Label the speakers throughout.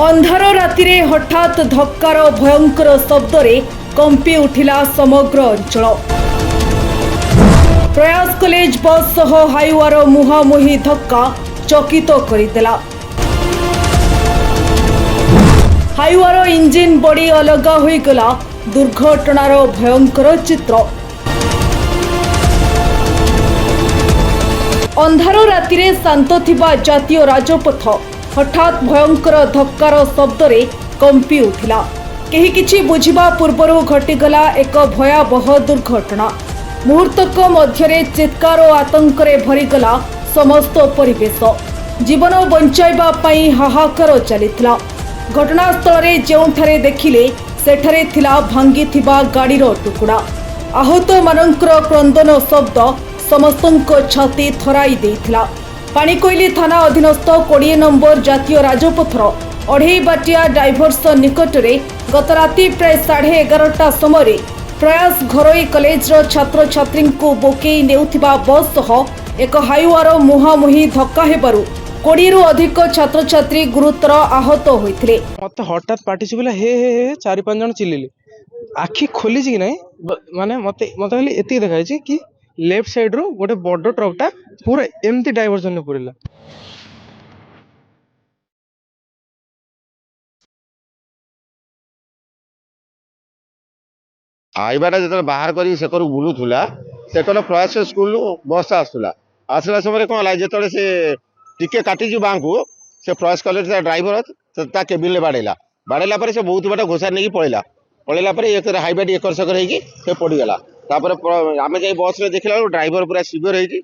Speaker 1: अंधार रातिरे हठात धक्कार भयंकर शब्दरे कंपी उठिला समग्र अंचल। प्रयास कॉलेज बस सह हाईवार मुहांमुही धक्का चकित करदेला। हाईवार इंजिन बड़ी अलगा हो गला। दुर्घटनार भयंकर चित्र। अंधार रातिरे शांत थिबा जातीय राजपथ हठात भयंकर धक्कार शब्दरे कंपी उठिला। केही किछि बुझिबा पूर्वरु घटिगला एक भयावह दुर्घटना। मुहूर्तक मध्यरे चित्कार और आतंकरे भरीगला समस्त परिवेश। जीवन बंचाइबा पई हाहाकार चलिथिला। घटनास्थल रे जेउठारे देखिले सेठारे थिला भांगिथिबा गाड़ीर टुकुड़ा। आहत मानकर क्रंदन शब्द समस्तଙ୍କ छाती थराई देइथिला। पाणिकोइली थाना अधीनस्थ 20 नंबर जातीय राजपथर अढ़ई बाटिया डाइवर्स निकटरे गत राति प्राय 11:30 समय प्रयास घरोई कॉलेजर छात्र छात्री को बोकेई नेउथिबा बस सह एक हाईवार मुहांमुही धक्का हेबारु 20 रु अधिक छात्र छात्री गुरुतर आहत होइथिले।
Speaker 2: मत हठात पार्टी सुबिला हे हे हे 4-5 जन चिल्लिले। आखि खोली कि नहीं माने मते खाली एति देखाई छी कि लेफ्ट साइड रो गोटे बड़ ट्रकटा पूरा एमती डाइवर्जन में पुरला।
Speaker 3: आईबाटा जो बाहर कर बुलूला से प्रयास स्कूल बस आसला समय कौन है जो से टिके काटी बाँ को से प्रयास कॉलेज ड्राइवर केबिन में बाड़ेला बाड़ेला से बहुत बाट घोषार नहीं पड़ेला एक हाईवे एकर सेकर हो पड़गला। आम जा बस में देखला ड्राइवर पूरा सीवियर होती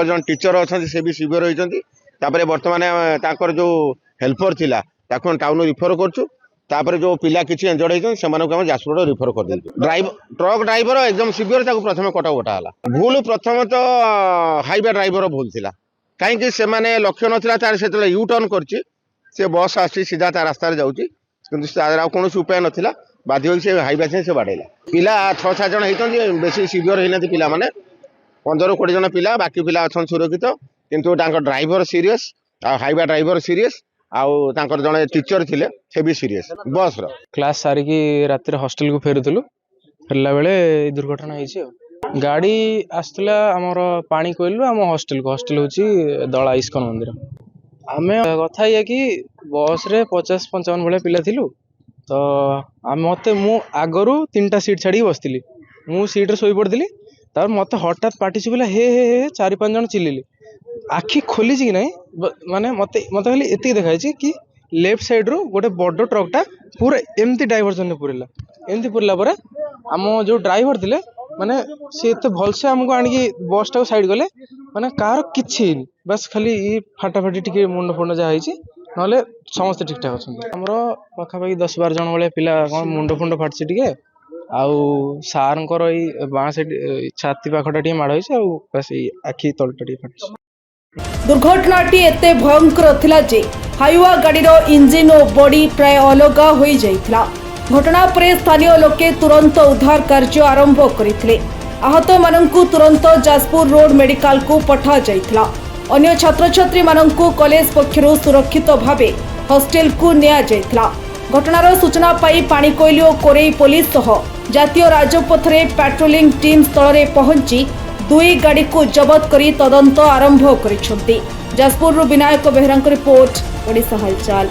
Speaker 3: जन टीचर अच्छा से भी सीवियर होती। बर्तमान जो हेल्पर थिला टाउन रिफर कर जो पिला किसी एंजर्ड होती से जाजपुर रिफर कर ट्रक ड्राइवर एकदम सीवियर प्रथम कटक उठाला। भूल प्रथम तो हाईवे ड्राइवर भूल थिला कहीं से लक्ष्य नाला से यू टर्न कर बस आसी सीधा रास्तार जाऊँगी कौन उपाय नाला बाध्य से हाईवे से बाड़ेला। पिला 6-7 जन होती बेसी सीवियर होती पिला माने 15-20 जन पिला बाकी पिला अच्छा सुरक्षित किंतु driver serious highway driver serious आउ जड़े टीचर थिले से भी सीरीयस। बस रो
Speaker 2: क्लास सारिकी रातिर हॉस्टल को फेरुतलु फेरला बेले दुर्घटना होइछि। गाड़ी आसला हमर पानी कोइलु हम हॉस्टल होछि दला इस्कन मंदिर। आमे कथा ये कि बस रे 50-55 भले पिला थिलु तो मते मु आगरू 3टा सीट छाड़ी बसतिली मु सीट रे सोई पड़तिली। तार मते हठात पार्टी सुबिला हे हे हे 4-5 जन चिल्लिले। आखि खोली कि नहीं माने मते खाली एति देखाई छी कि लेफ्ट साइड रो गोटे बड़ ट्रकटा पूरा एमती डाइवर्जन में पुरला। एमती पुरला परे हम जो ड्राइवर थिले माने से एते भल से हमको आनी बस टा साइड गले माने कार किछि बस खाली फाटाफाटी टिके मुंड फुंड जा होइछि नले समस्त ठीक ठाक अछन। हमरो पाखापाखि 10-12 जन वाले पिला कोन मुंड फुंड फाटछि टिके आउ सारंकर ई बाँ साइड छाती पाखटा टिके माड़ होइछि आउ बस ई आखि तलटा टिके फाटछि।
Speaker 1: दुर्घटनाटी एते भयंकर थिला जे हाईवा गाड़ीर इंजिन और बॉडी प्राय अलगा हो जाइथिला। घटना परे स्थानीय लोके तुरंत उद्धार कार्य आरंभ करथिले। आहत माननकु तुरंत जाजपुर रोड मेडिकल को पठा जाइथिला। अन्य छात्र छात्री माननकु कॉलेज पक्षरु सुरक्षित भावे हॉस्टल को निया जाइथिला। घटनार सूचना पाई पाणिकोइली और कोरेई पुलिस सह जातीय राजपथ रे पेट्रोलिंग टीम स्थल रे पहुंची 2 गाड़ी को जबत करी तदंत आरंभ करिसेंती। जाजपुर विनायक बेहरा रिपोर्ट ओडिशा हालचाल।